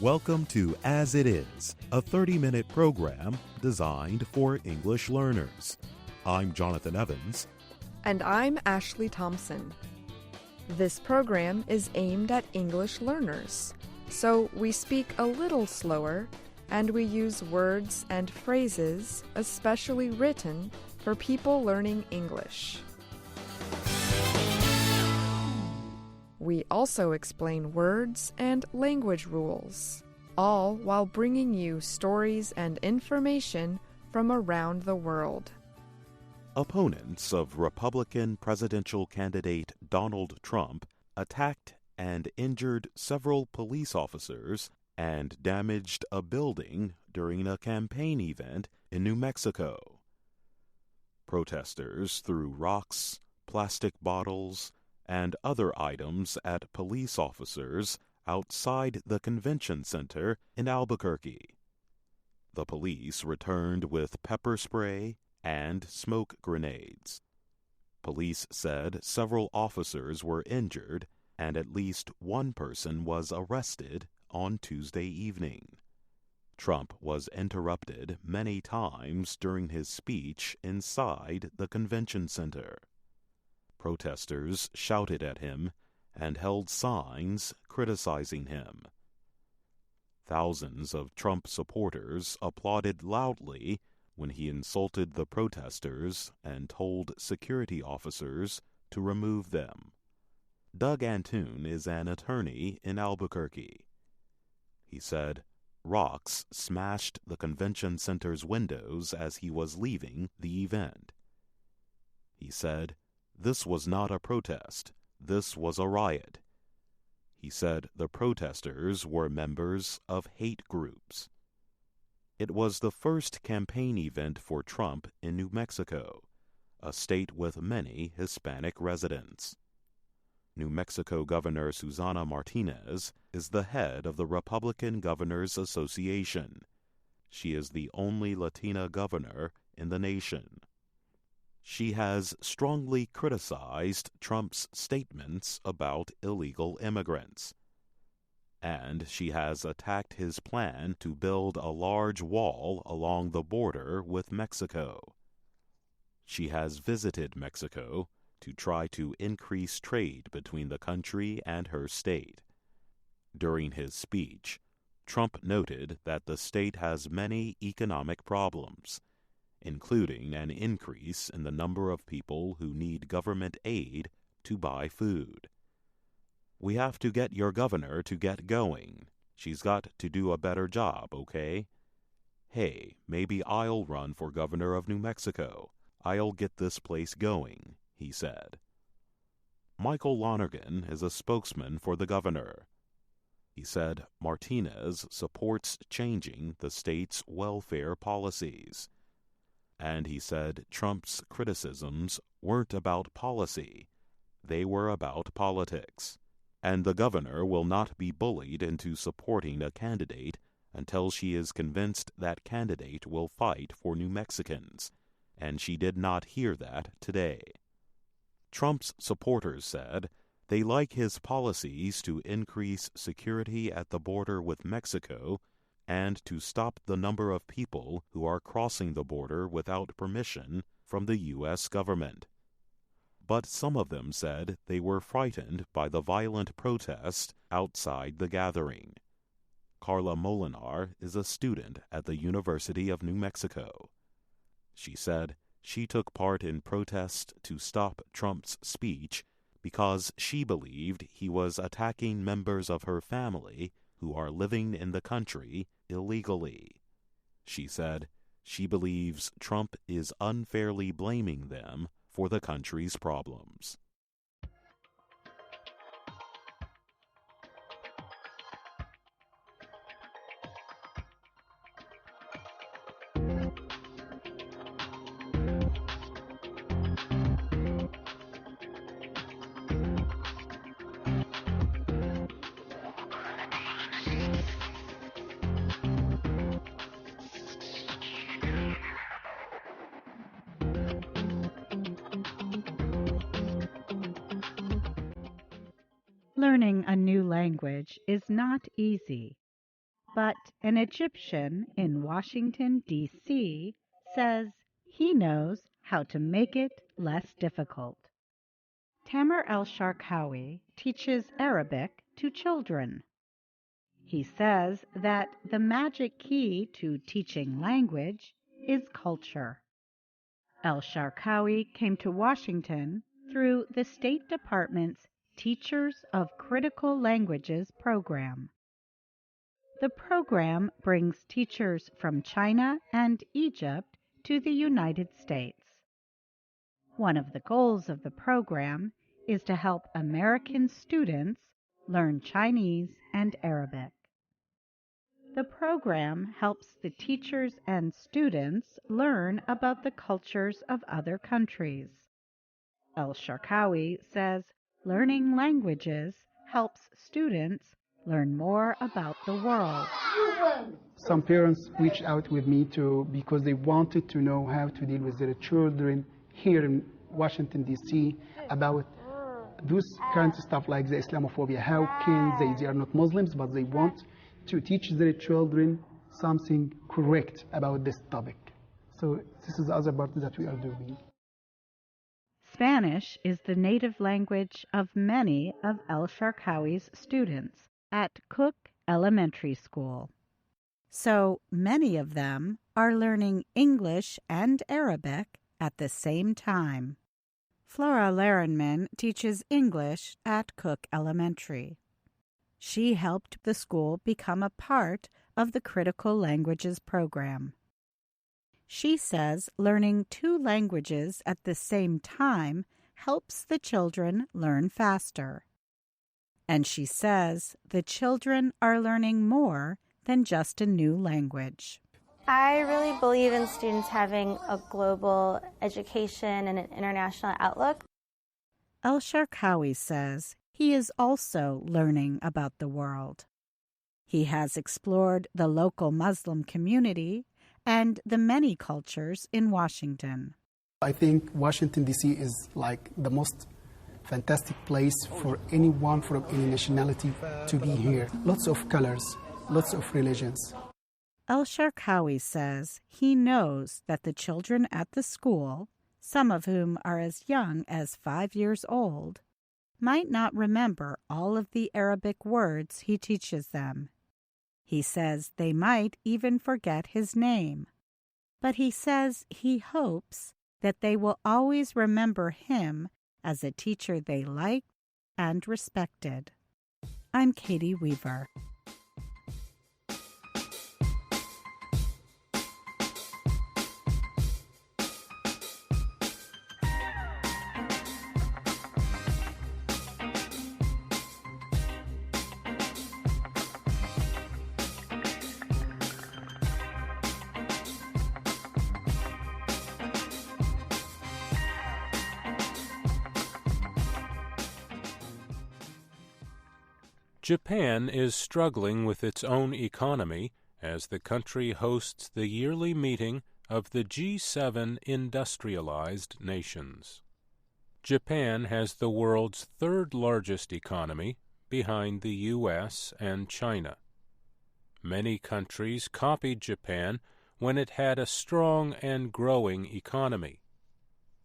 Welcome to As It Is, a 30-minute program designed for English learners. I'm Jonathan Evans. And I'm Ashley Thompson. This program is aimed at English learners, so we speak a little slower and we use words and phrases especially written for people learning English. We also explain words and language rules, all while bringing you stories and information from around the world. Opponents of Republican presidential candidate Donald Trump attacked and injured several police officers and damaged a building during a campaign event in New Mexico. Protesters threw rocks, plastic bottles, and other items at police officers outside the convention center in Albuquerque. The police returned with pepper spray and smoke grenades. Police said several officers were injured and at least one person was arrested on Tuesday evening. Trump was interrupted many times during his speech inside the convention center. Protesters shouted at him and held signs criticizing him. Thousands of Trump supporters applauded loudly when he insulted the protesters and told security officers to remove them. Doug Antoon is an attorney in Albuquerque. He said rocks smashed the convention center's windows as he was leaving the event. He said, "This was not a protest. This was a riot." He said the protesters were members of hate groups. It was the first campaign event for Trump in New Mexico, a state with many Hispanic residents. New Mexico Governor Susana Martinez is the head of the Republican Governors Association. She is the only Latina governor in the nation. She has strongly criticized Trump's statements about illegal immigrants. And she has attacked his plan to build a large wall along the border with Mexico. She has visited Mexico to try to increase trade between the country and her state. During his speech, Trump noted that the state has many economic problems, including an increase in the number of people who need government aid to buy food. "We have to get your governor to get going. She's got to do a better job, okay? Hey, maybe I'll run for governor of New Mexico. I'll get this place going," he said. Michael Lonergan is a spokesman for the governor. He said Martinez supports changing the state's welfare policies. And he said Trump's criticisms weren't about policy, they were about politics. And the governor will not be bullied into supporting a candidate until she is convinced that candidate will fight for New Mexicans, and she did not hear that today. Trump's supporters said they like his policies to increase security at the border with Mexico and to stop the number of people who are crossing the border without permission from the U.S. government. But some of them said they were frightened by the violent protest outside the gathering. Carla Molinar is a student at the University of New Mexico. She said she took part in protest to stop Trump's speech because she believed he was attacking members of her family who are living in the country illegally. She said she believes Trump is unfairly blaming them for the country's problems. Learning a new language is not easy. But an Egyptian in Washington, D.C. says he knows how to make it less difficult. Tamer El-Sharkawi teaches Arabic to children. He says that the magic key to teaching language is culture. El-Sharkawi came to Washington through the State Department's Teachers of Critical Languages program. The program brings teachers from China and Egypt to the United States. One of the goals of the program is to help American students learn Chinese and Arabic. The program helps the teachers and students learn about the cultures of other countries. El-Sharkawi says learning languages helps students learn more about the world. Some parents reached out with me because they wanted to know how to deal with their children here in Washington, D.C. about those kinds of stuff like the Islamophobia. How can they are not Muslims, but they want to teach their children something correct about this topic. So this is the other part that we are doing. Spanish is the native language of many of El-Sharkawi's students at Cook Elementary School. So many of them are learning English and Arabic at the same time. Flora Larenman teaches English at Cook Elementary. She helped the school become a part of the Critical Languages program. She says learning 2 languages at the same time helps the children learn faster. And she says the children are learning more than just a new language. I really believe in students having a global education and an international outlook. El-Sharkawi says he is also learning about the world. He has explored the local Muslim community and the many cultures in Washington. I think Washington, D.C. is like the most fantastic place for anyone from any nationality to be here. Lots of colors, lots of religions. El-Sharkawi says he knows that the children at the school, some of whom are as young as 5 years old, might not remember all of the Arabic words he teaches them. He says they might even forget his name. But he says he hopes that they will always remember him as a teacher they liked and respected. I'm Katie Weaver. Japan is struggling with its own economy as the country hosts the yearly meeting of the G7 industrialized nations. Japan has the world's 3rd largest economy, behind the U.S. and China. Many countries copied Japan when it had a strong and growing economy.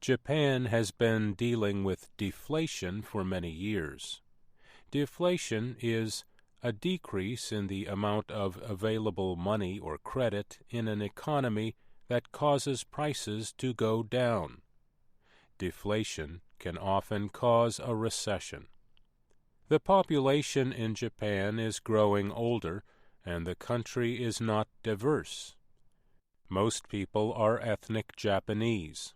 Japan has been dealing with deflation for many years. Deflation is a decrease in the amount of available money or credit in an economy that causes prices to go down. Deflation can often cause a recession. The population in Japan is growing older, and the country is not diverse. Most people are ethnic Japanese.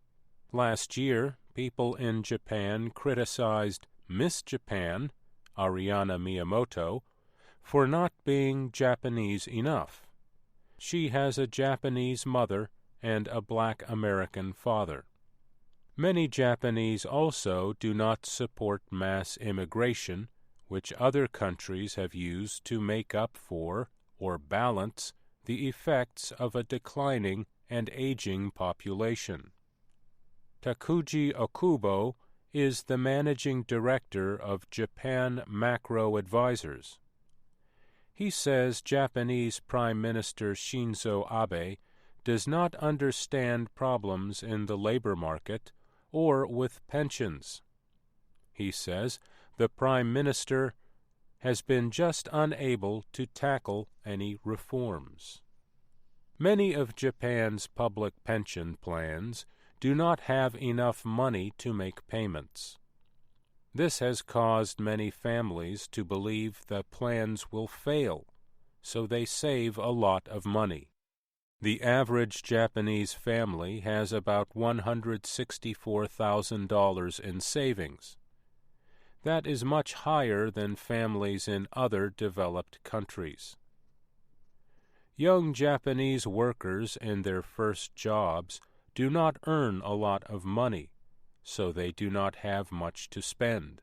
Last year, people in Japan criticized Miss Japan, Ariana Miyamoto, for not being Japanese enough. She has a Japanese mother and a Black American father. Many Japanese also do not support mass immigration, which other countries have used to make up for or balance the effects of a declining and aging population. Takuji Okubo is the managing director of Japan Macro Advisors. He says Japanese Prime Minister Shinzo Abe does not understand problems in the labor market or with pensions. He says the Prime Minister has been just unable to tackle any reforms. Many of Japan's public pension plans do not have enough money to make payments. This has caused many families to believe the plans will fail, so they save a lot of money. The average Japanese family has about $164,000 in savings. That is much higher than families in other developed countries. Young Japanese workers in their first jobs do not earn a lot of money, so they do not have much to spend.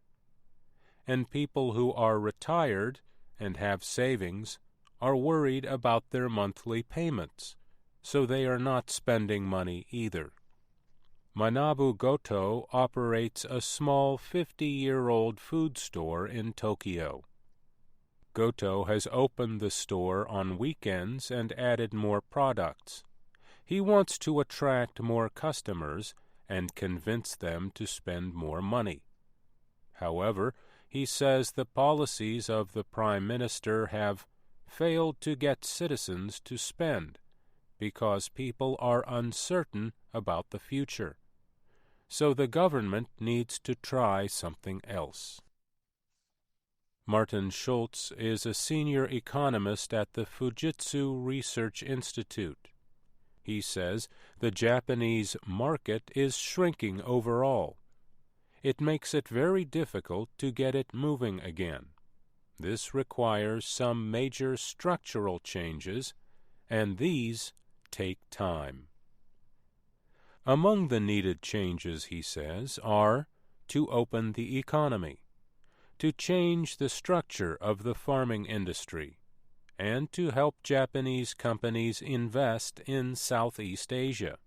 And people who are retired and have savings are worried about their monthly payments, so they are not spending money either. Manabu Goto operates a small 50-year-old food store in Tokyo. Goto has opened the store on weekends and added more products. He wants to attract more customers and convince them to spend more money. However, he says the policies of the Prime Minister have failed to get citizens to spend because people are uncertain about the future. So the government needs to try something else. Martin Schultz is a senior economist at the Fujitsu Research Institute. He says the Japanese market is shrinking overall. It makes it very difficult to get it moving again. This requires some major structural changes, and these take time. Among the needed changes, he says, are to open the economy, to change the structure of the farming industry, and to help Japanese companies invest in Southeast Asia.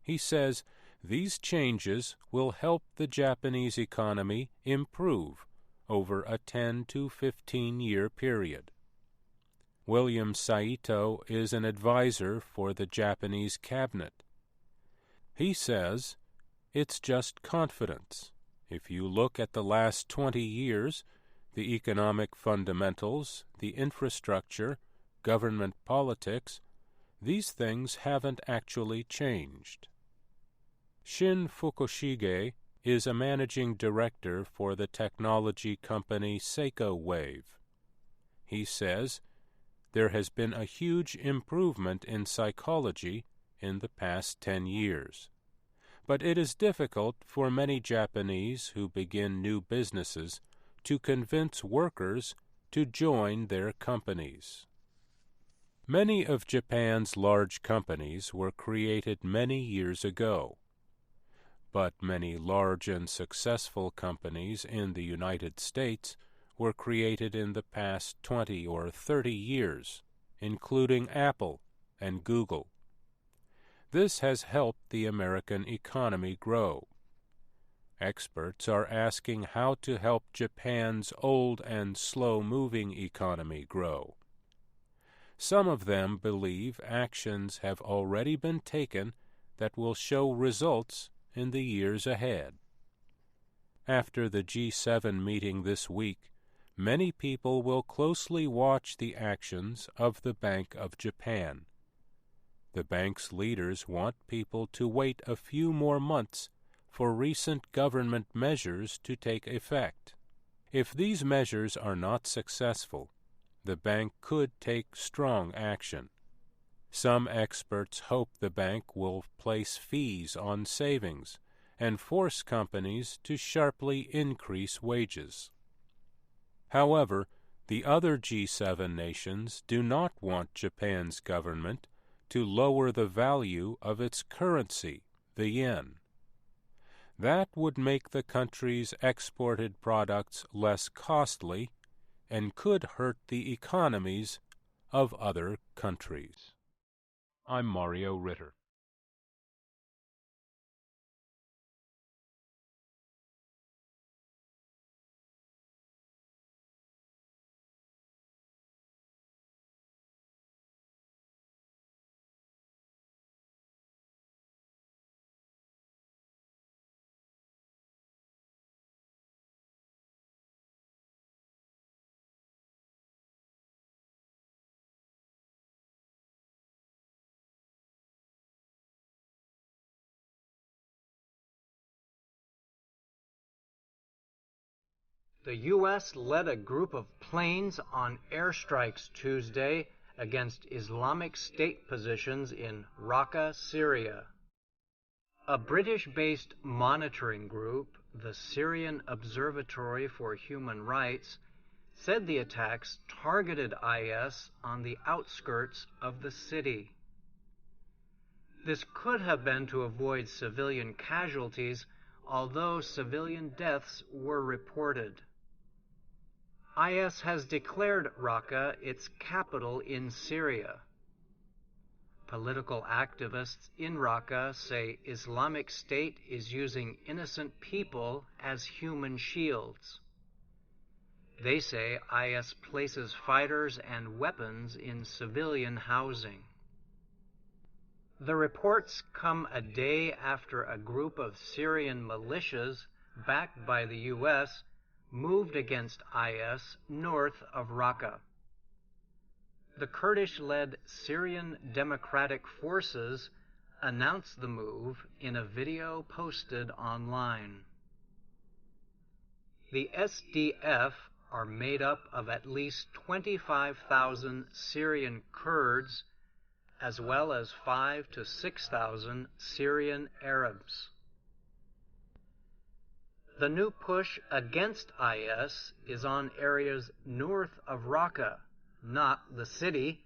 He says these changes will help the Japanese economy improve over a 10 to 15-year period. William Saito is an advisor for the Japanese cabinet. He says it's just confidence. If you look at the last 20 years, the economic fundamentals, the infrastructure, government politics, these things haven't actually changed. Shin Fukushige is a managing director for the technology company Seiko Wave. He says there has been a huge improvement in psychology in the past 10 years. But it is difficult for many Japanese who begin new businesses to convince workers to join their companies. Many of Japan's large companies were created many years ago, but many large and successful companies in the United States were created in the past 20 or 30 years, including Apple and Google. This has helped the American economy grow. Experts are asking how to help Japan's old and slow-moving economy grow. Some of them believe actions have already been taken that will show results in the years ahead. After the G7 meeting this week, many people will closely watch the actions of the Bank of Japan. The bank's leaders want people to wait a few more months for recent government measures to take effect. If these measures are not successful, the bank could take strong action. Some experts hope the bank will place fees on savings and force companies to sharply increase wages. However, the other G7 nations do not want Japan's government to lower the value of its currency, the yen. That would make the country's exported products less costly and could hurt the economies of other countries. I'm Mario Ritter. The U.S. led a group of planes on airstrikes Tuesday against Islamic State positions in Raqqa, Syria. A British-based monitoring group, the Syrian Observatory for Human Rights, said the attacks targeted IS on the outskirts of the city. This could have been to avoid civilian casualties, although civilian deaths were reported. IS has declared Raqqa its capital in Syria. Political activists in Raqqa say Islamic State is using innocent people as human shields. They say IS places fighters and weapons in civilian housing. The reports come a day after a group of Syrian militias, backed by the U.S., moved against IS north of Raqqa. The Kurdish-led Syrian Democratic Forces announced the move in a video posted online. The SDF are made up of at least 25,000 Syrian Kurds, as well as 5,000 to 6,000 Syrian Arabs. The new push against IS is on areas north of Raqqa, not the city,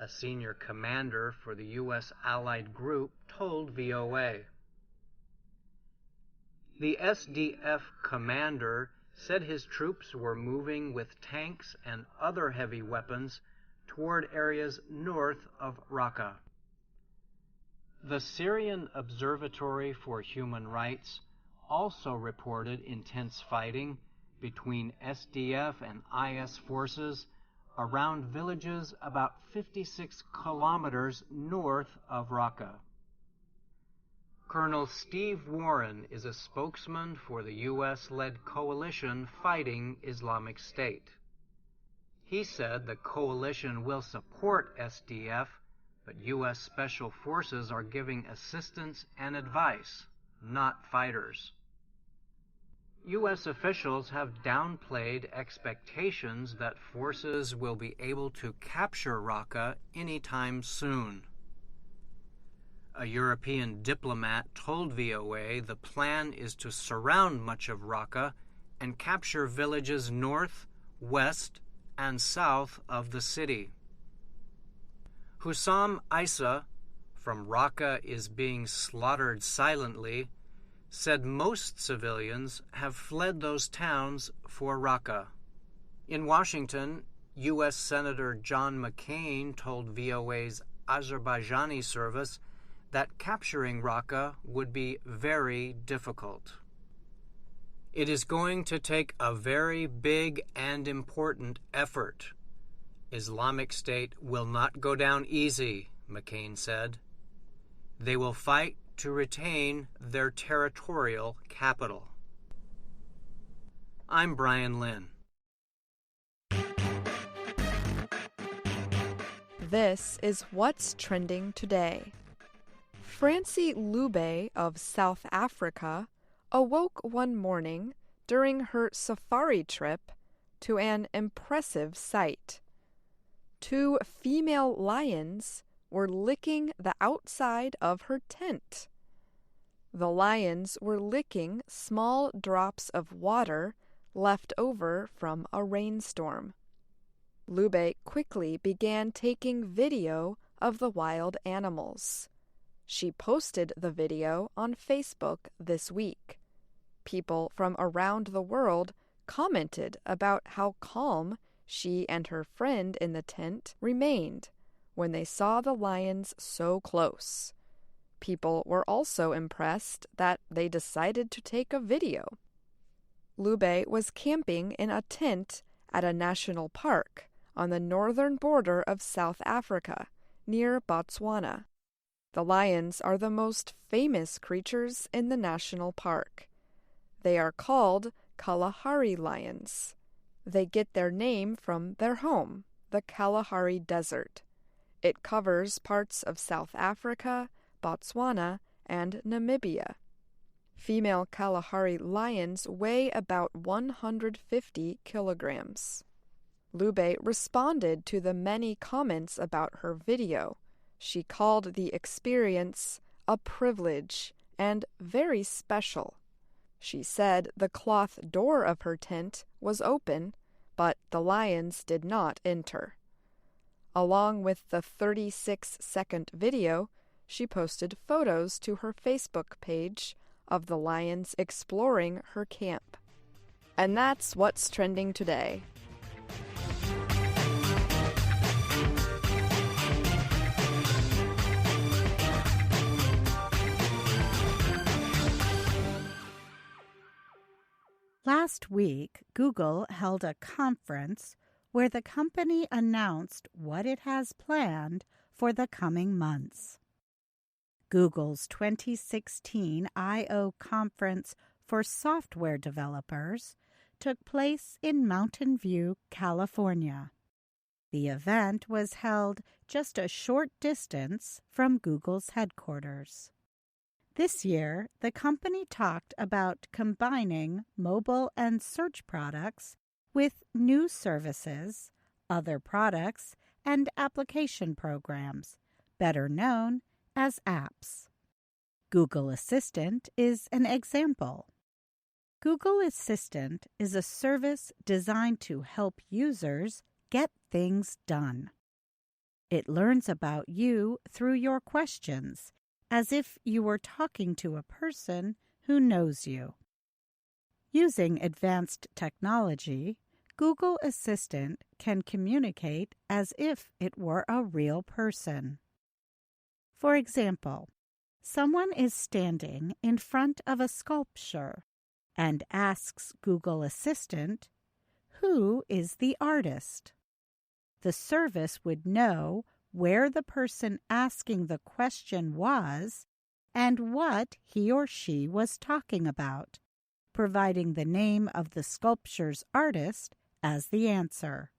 a senior commander for the U.S. allied group told VOA. The SDF commander said his troops were moving with tanks and other heavy weapons toward areas north of Raqqa. The Syrian Observatory for Human Rights also reported intense fighting between SDF and IS forces around villages about 56 kilometers north of Raqqa. Colonel Steve Warren is a spokesman for the U.S.-led coalition fighting Islamic State. He said the coalition will support SDF, but U.S. Special Forces are giving assistance and advice, not fighters. U.S. officials have downplayed expectations that forces will be able to capture Raqqa anytime soon. A European diplomat told VOA the plan is to surround much of Raqqa and capture villages north, west, and south of the city. Hussam Isa, from Raqqa is being slaughtered silently, said most civilians have fled those towns for Raqqa. In Washington, U.S. Senator John McCain told VOA's Azerbaijani service that capturing Raqqa would be very difficult. It is going to take a very big and important effort. Islamic State will not go down easy, McCain said. They will fight to retain their territorial capital. I'm Brian Lynn. This is What's Trending Today. Francie Lube of South Africa awoke one morning during her safari trip to an impressive sight. 2 female lions were licking the outside of her tent. The lions were licking small drops of water left over from a rainstorm. Lube quickly began taking video of the wild animals. She posted the video on Facebook this week. People from around the world commented about how calm she and her friend in the tent remained when they saw the lions so close. People were also impressed that they decided to take a video. Lube was camping in a tent at a national park on the northern border of South Africa, near Botswana. The lions are the most famous creatures in the national park. They are called Kalahari lions. They get their name from their home, the Kalahari Desert. It covers parts of South Africa, Botswana, and Namibia. Female Kalahari lions weigh about 150 kilograms. Lube responded to the many comments about her video. She called the experience a privilege and very special. She said the cloth door of her tent was open, but the lions did not enter. Along with the 36-second video, she posted photos to her Facebook page of the lions exploring her camp. And that's what's trending today. Last week, Google held a conference where the company announced what it has planned for the coming months. Google's 2016 I/O conference for software developers took place in Mountain View, California. The event was held just a short distance from Google's headquarters. This year, the company talked about combining mobile and search products with new services, other products, and application programs, better known as apps. Google Assistant is an example. Google Assistant is a service designed to help users get things done. It learns about you through your questions, as if you were talking to a person who knows you. Using advanced technology, Google Assistant can communicate as if it were a real person. For example, someone is standing in front of a sculpture and asks Google Assistant, "Who is the artist?" The service would know where the person asking the question was and what he or she was talking about, providing the name of the sculpture's artist as the answer.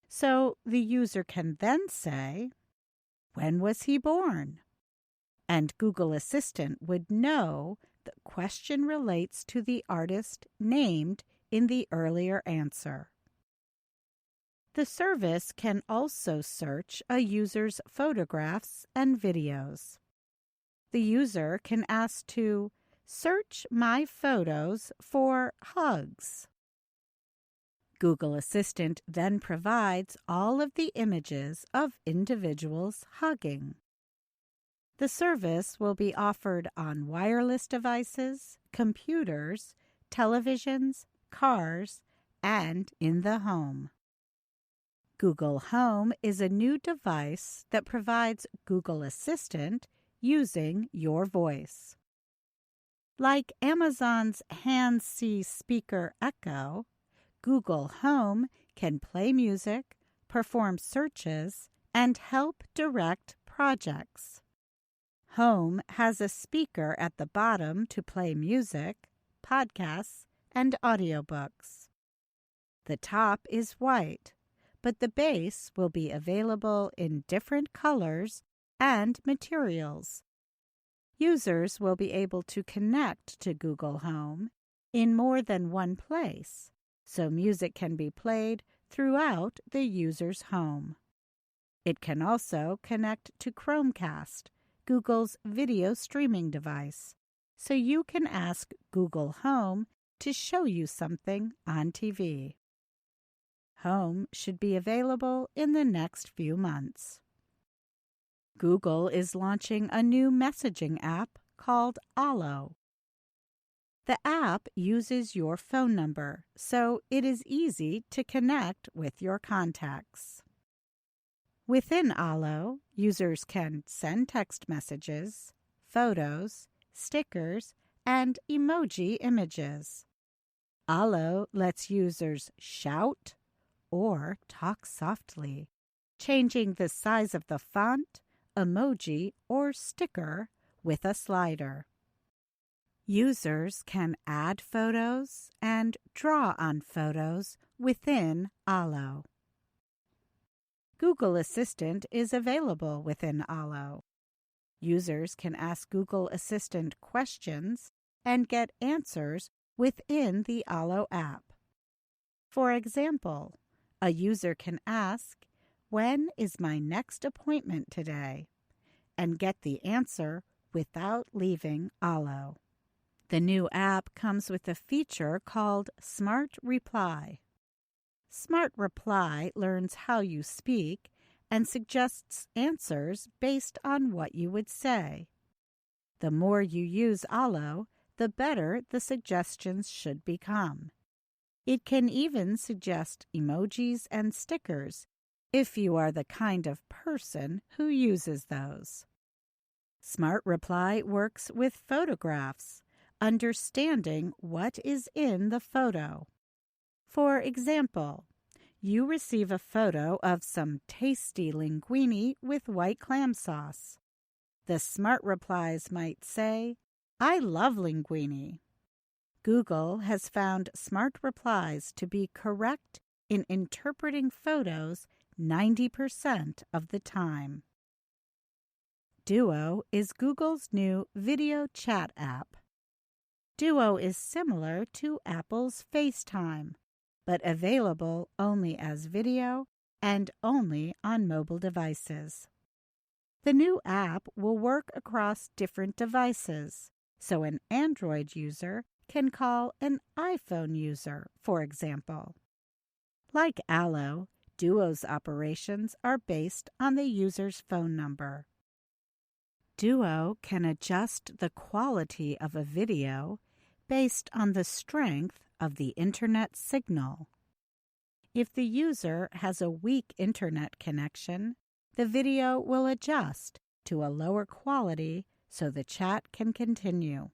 So the user can then say, "When was he born?" And Google Assistant would know the question relates to the artist named in the earlier answer. The service can also search a user's photographs and videos. The user can ask to search my photos for hugs. Google Assistant then provides all of the images of individuals hugging. The service will be offered on wireless devices, computers, televisions, cars, and in the home. Google Home is a new device that provides Google Assistant using your voice. Like Amazon's Hands-See speaker Echo, Google Home can play music, perform searches, and help direct projects. Home has a speaker at the bottom to play music, podcasts, and audiobooks. The top is white, but the base will be available in different colors and materials. Users will be able to connect to Google Home in more than one place, so music can be played throughout the user's home. It can also connect to Chromecast, Google's video streaming device, so you can ask Google Home to show you something on TV. Home should be available in the next few months. Google is launching a new messaging app called Allo. The app uses your phone number, so it is easy to connect with your contacts. Within Allo, users can send text messages, photos, stickers, and emoji images. Allo lets users shout or talk softly, changing the size of the font, emoji, or sticker with a slider. Users can add photos and draw on photos within Allo. Google Assistant is available within Allo. Users can ask Google Assistant questions and get answers within the Allo app. For example, a user can ask, "When is my next appointment today?" and get the answer without leaving Allo. The new app comes with a feature called Smart Reply. Smart Reply learns how you speak and suggests answers based on what you would say. The more you use Allo, the better the suggestions should become. It can even suggest emojis and stickers if you are the kind of person who uses those. Smart Reply works with photographs, understanding what is in the photo. For example, you receive a photo of some tasty linguine with white clam sauce. The Smart Replies might say, "I love linguine." Google has found Smart Replies to be correct in interpreting photos 90% of the time. Duo is Google's new video chat app. Duo is similar to Apple's FaceTime, but available only as video and only on mobile devices. The new app will work across different devices, so an Android user can call an iPhone user, for example. Like Allo, Duo's operations are based on the user's phone number. Duo can adjust the quality of a video based on the strength of the internet signal. If the user has a weak internet connection, the video will adjust to a lower quality so the chat can continue.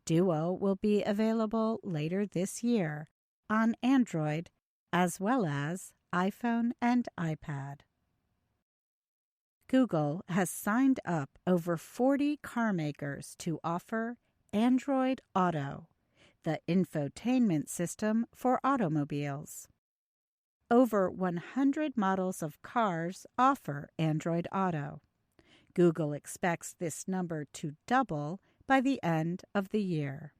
Duo will be available later this year on Android as well as iPhone and iPad. Google has signed up over 40 car makers to offer Android Auto, the infotainment system for automobiles. Over 100 models of cars offer Android Auto. Google expects this number to double by the end of the year.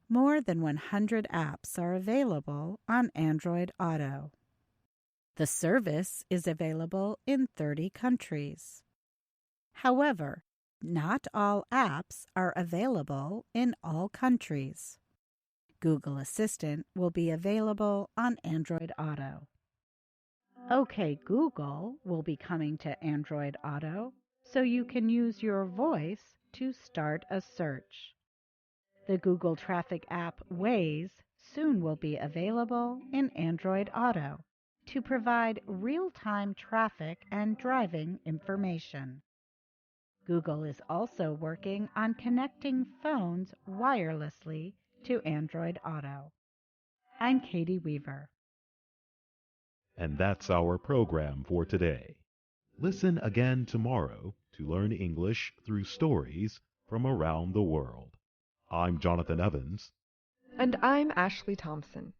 More than 100 apps are available on Android Auto. The service is available in 30 countries. However, not all apps are available in all countries. Google Assistant will be available on Android Auto. OK Google will be coming to Android Auto, so you can use your voice to start a search. The Google Traffic app Waze soon will be available in Android Auto to provide real-time traffic and driving information. Google is also working on connecting phones wirelessly to Android Auto. I'm Katie Weaver. And that's our program for today. Listen again tomorrow to learn English through stories from around the world. I'm Jonathan Evans. And I'm Ashley Thompson.